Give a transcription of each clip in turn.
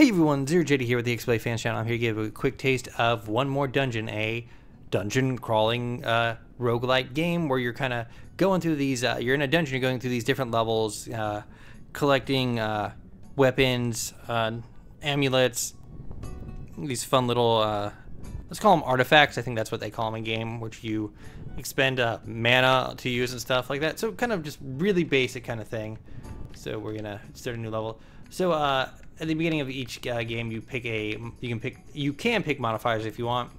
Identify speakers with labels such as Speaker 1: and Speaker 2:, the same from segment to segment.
Speaker 1: Hey everyone, Zero JD here with the XPlay Fans Channel. I'm here to give a quick taste of one more dungeon, a dungeon crawling roguelike game where you're kind of going through these, you're in a dungeon, you're going through these different levels, collecting weapons, amulets, these fun little, let's call them artifacts. I think that's what they call them in game, which you expend mana to use and stuff like that. So kind of just really basic kind of thing. So we're gonna start a new level. So at the beginning of each game, you can pick modifiers if you want.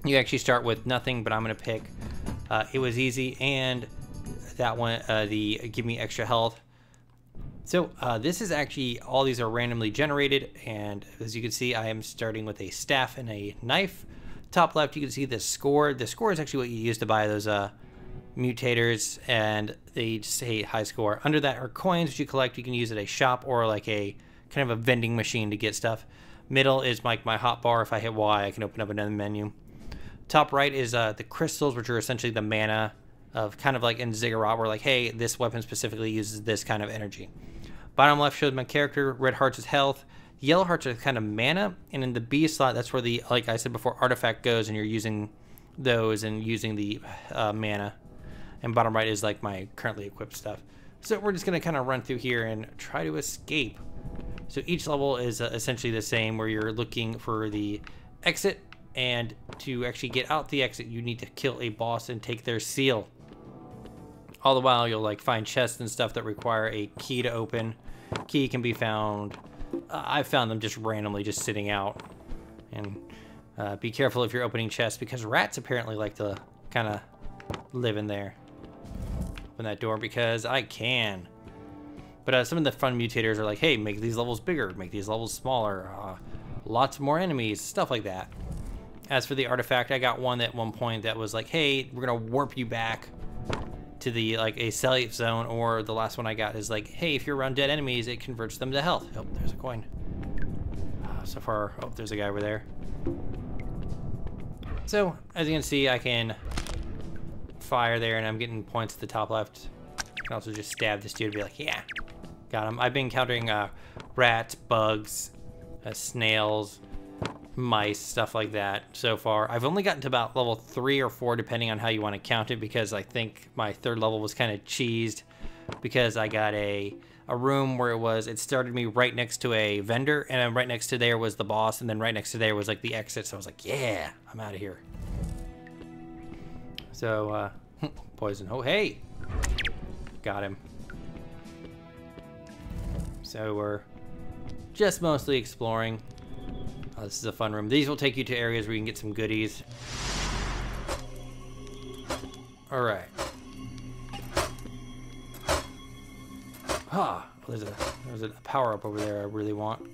Speaker 1: You actually start with nothing, but I'm gonna pick it was easy, and that one the give me extra health. So this is actually, all these are randomly generated, and as you can see, I am starting with a staff and a knife. Top left, you can see the score. The score is actually what you use to buy those mutators, and they just say high score. Under that are coins which you collect. You can use at a shop or like a kind of a vending machine to get stuff. Middle is like my hot bar. If I hit Y, I can open up another menu. Top right is the crystals, which are essentially the mana of, kind of like in Ziggurat, where like, hey, this weapon specifically uses this kind of energy. Bottom left shows my character. Red hearts is health. Yellow hearts are kind of mana, and in the B slot, that's where the, like I said before, artifact goes, and you're using those and using the mana. And bottom right is like my currently equipped stuff. So we're just gonna kind of run through here and try to escape. So each level is essentially the same, where you're looking for the exit, and to actually get out the exit, you need to kill a boss and take their seal. All the while, you'll like find chests and stuff that require a key to open. Key can be found. I found them just randomly, just sitting out. And be careful if you're opening chests, because rats apparently like to kind of live in there. Open that door because I can. But some of the fun mutators are like, hey, make these levels bigger, make these levels smaller, lots more enemies, stuff like that. As for the artifact, I got one at one point that was like, hey, we're gonna warp you back to the like a safe zone. Or the last one I got is like, hey, if you're around dead enemies, it converts them to health. Oh, there's a coin. So far, oh, there's a guy over there. So as you can see, I can fire there, and I'm getting points at the top left. I can also just stab this dude and be like, yeah, got him. I've been encountering rats, bugs, snails, mice, stuff like that so far. I've only gotten to about level 3 or 4, depending on how you want to count it, because I think my third level was kind of cheesed, because I got a room where it started me right next to a vendor, and then right next to there was the boss, and then right next to there was like the exit. So I was like, yeah, I'm out of here. So poison. Oh, hey, got him. So we're just mostly exploring. This is a fun room. These will take you to areas where you can get some goodies. All right. There's a power up over there I really want.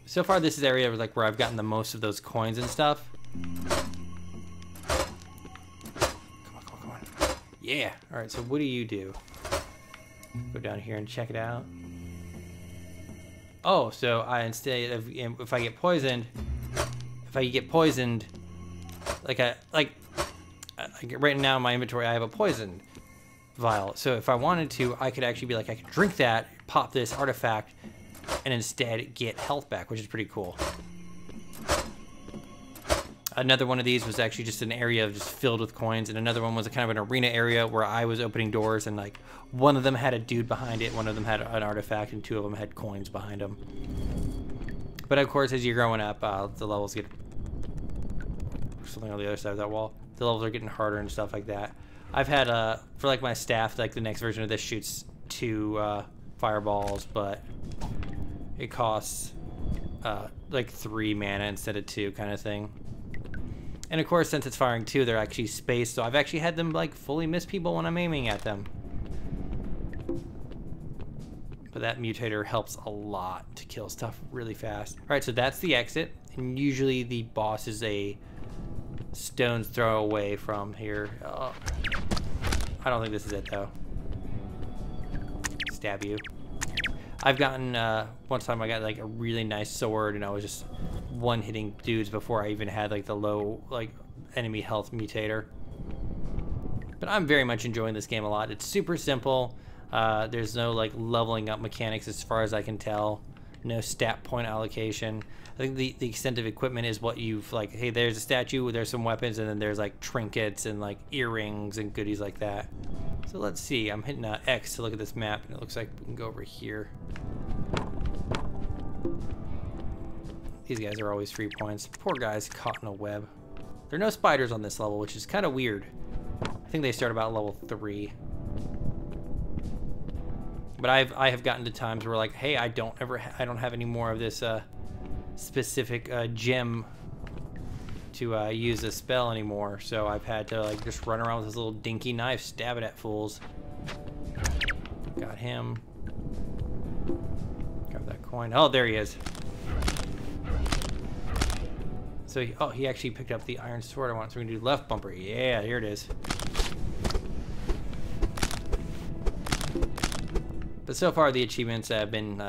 Speaker 1: So far, this is the area like where I've gotten the most of those coins and stuff. Come on. Yeah. All right. So what do you do? Go down here and check it out. Oh, so instead of, if I get poisoned, like right now in my inventory, I have a poison vial. So if I wanted to, I could actually be like, I could drink that, pop this artifact, and instead get health back, which is pretty cool. Another one of these was actually just an area just filled with coins, and another one was a kind of an arena area where I was opening doors, and like one of them had a dude behind it, one of them had an artifact, and 2 of them had coins behind them. But of course, as you're growing up, the levels get something on the other side of that wall. The levels are getting harder and stuff like that. I've had for like my staff, like the next version of this shoots 2 fireballs, but it costs like 3 mana instead of 2, kind of thing. And of course, since it's firing 2, they're actually spaced, so I've actually had them like fully miss people when I'm aiming at them. But that mutator helps a lot to kill stuff really fast. All right, so that's the exit, and usually the boss is a stone's throw away from here. Oh, I don't think this is it though. Stab you. I've gotten one time I got like a really nice sword, and I was just one-hitting dudes before I even had like the low like enemy health mutator. But I'm very much enjoying this game a lot. It's super simple. There's no like leveling up mechanics as far as I can tell. No stat point allocation. I think the extent of equipment is what you've like, hey, there's a statue, there's some weapons, and then there's like trinkets and like earrings and goodies like that. So let's see, I'm hitting X to look at this map, and it looks like we can go over here. These guys are always free points. Poor guys caught in a web. There are no spiders on this level, which is kind of weird. I think they start about level 3. But I have gotten to times where like, hey, I don't have any more of this specific gem to use a spell anymore, so I've had to like just run around with this little dinky knife, stab it at fools. Got him. Grab that coin. Oh, there he is. So he actually picked up the iron sword I want. So we're gonna do left bumper. Yeah, here it is. But so far the achievements have been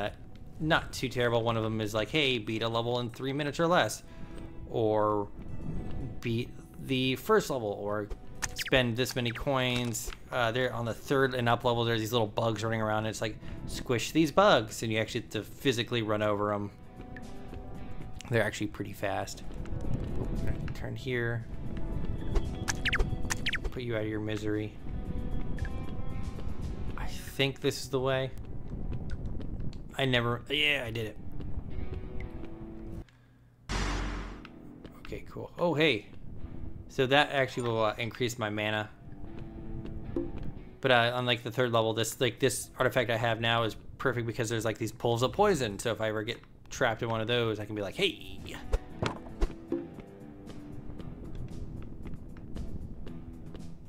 Speaker 1: not too terrible. One of them is like, hey, beat a level in 3 minutes or less, or beat the first level, or spend this many coins. There on the 3rd and up level, there's these little bugs running around, and it's like, squish these bugs, and you actually have to physically run over them. They're actually pretty fast. Turn here. Put you out of your misery. I think this is the way. Yeah, I did it. Okay, cool. Oh, hey. So that actually will increase my mana. But on like the 3rd level, this artifact I have now is perfect because there's like these pools of poison. So if I ever get trapped in one of those, I can be like, hey.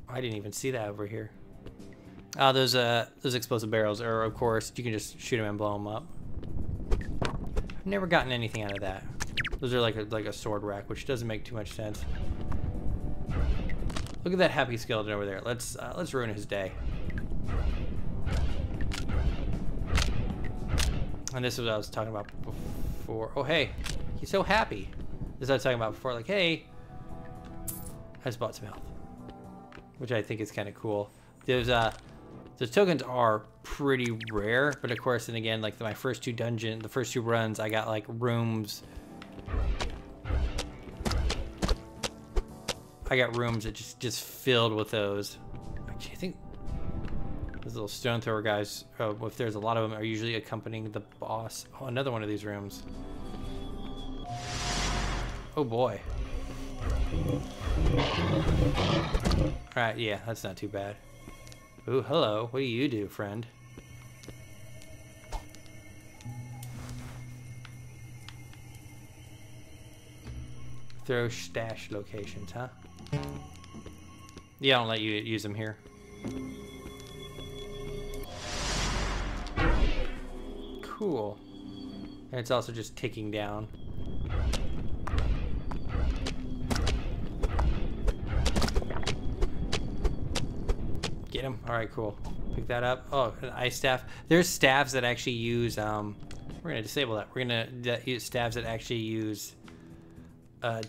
Speaker 1: I didn't even see that over here. Those explosive barrels are, of course, you can just shoot them and blow them up. I've never gotten anything out of that. Those are like a sword rack, which doesn't make too much sense. Look at that happy skeleton over there. Let's ruin his day. And this is what I was talking about before. Oh, hey, he's so happy. This is what I was talking about before. Like, hey, I just bought some health, which I think is kind of cool. Those tokens are pretty rare, but of course, and again, like the first two runs, I got like rooms. I got rooms that just filled with those. Actually, I think those little stone thrower guys, if there's a lot of them, are usually accompanying the boss. Oh, another one of these rooms. Oh boy. Alright, yeah, that's not too bad. Ooh, hello. What do you do, friend? Throw stash locations, huh? Yeah, I don't let you use them here. Cool. And it's also just ticking down. Get him. All right, cool. Pick that up. Oh, an ice staff. There's staffs that actually use. We're gonna disable that. We're gonna use staffs that actually use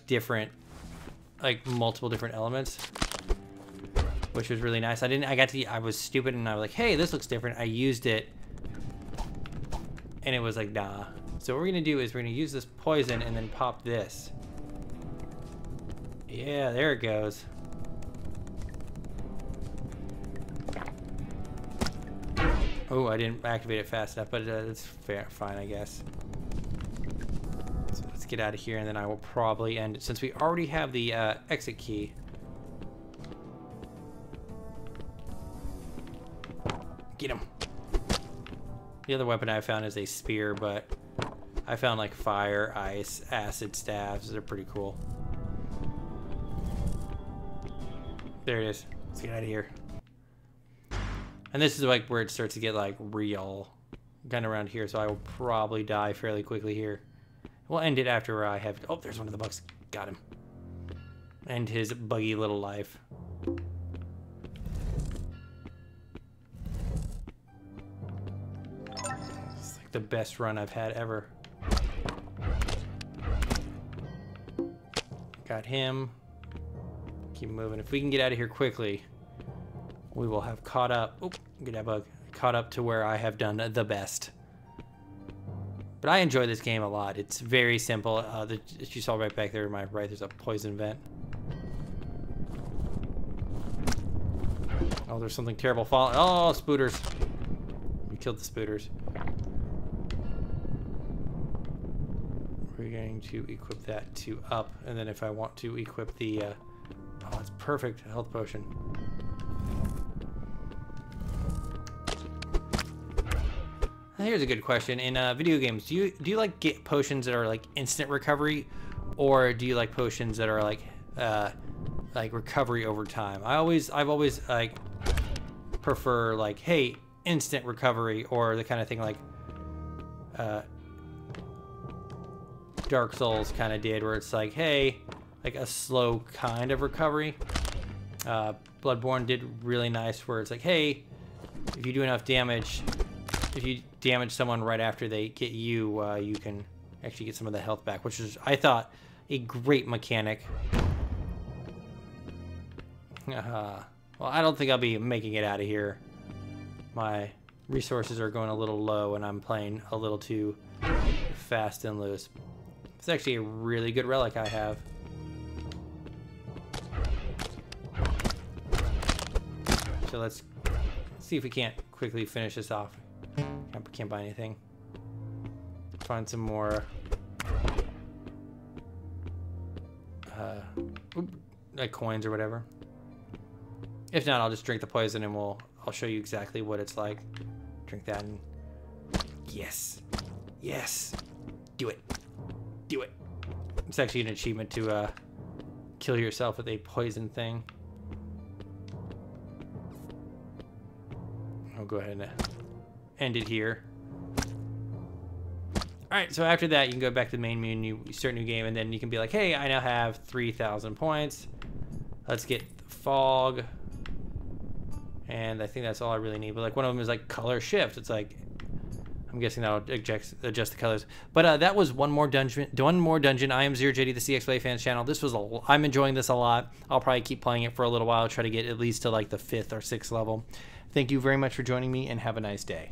Speaker 1: different, like multiple different elements, which was really nice. I was stupid and I was like, hey, this looks different. I used it, and it was like, nah. So what we're gonna do is we're gonna use this poison and then pop this. Yeah, there it goes. Oh, I didn't activate it fast enough, but it's fair, fine, I guess. So let's get out of here, and then I will probably end it, since we already have the exit key. Get him. The other weapon I found is a spear, but I found like fire, ice, acid staffs. They're pretty cool. There it is. Let's get out of here. And this is like where it starts to get like real kind of around here, so I will probably die fairly quickly here. We'll end it after I have... Oh, there's one of the bugs. Got him. End his buggy little life. It's like the best run I've had ever. Got him. Keep moving. If we can get out of here quickly, we will have caught up. Oh, get that bug. caught up to where I have done the best. But I enjoy this game a lot. It's very simple. As you saw right back there to my right, there's a poison vent. Oh, there's something terrible falling. Oh, spooters. We killed the spooters. We're going to equip that to up. And then if I want to equip the... oh, it's perfect. Health potion. Here's a good question. In video games, do you like get potions that are like instant recovery, or do you like potions that are like recovery over time? I've always like prefer like, hey, instant recovery, or the kind of thing like Dark Souls kind of did, where it's like, hey, like a slow kind of recovery. Bloodborne did really nice, where it's like, hey, if you do enough damage, if you damage someone right after they get you, you can actually get some of the health back, which is, I thought, a great mechanic. Well, I don't think I'll be making it out of here. My resources are going a little low, and I'm playing a little too fast and loose. It's actually a really good relic I have. So let's see if we can't quickly finish this off. Can't buy anything. Find some more like coins or whatever. If not, I'll just drink the poison and I'll show you exactly what it's like. Drink that and yes. Yes. Do it. Do it. It's actually an achievement to kill yourself with a poison thing. I'll go ahead and end it here. Alright, so after that, you can go back to the main menu, you start a new game, and then you can be like, hey, I now have 3,000 points. Let's get fog. And I think that's all I really need. But like one of them is like color shift. It's like, I'm guessing that'll adjust the colors. But that was one more dungeon. I am ZeroJD, the CX Play Fans channel. This was I'm enjoying this a lot. I'll probably keep playing it for a little while, try to get at least to like the 5th or 6th level. Thank you very much for joining me, and have a nice day.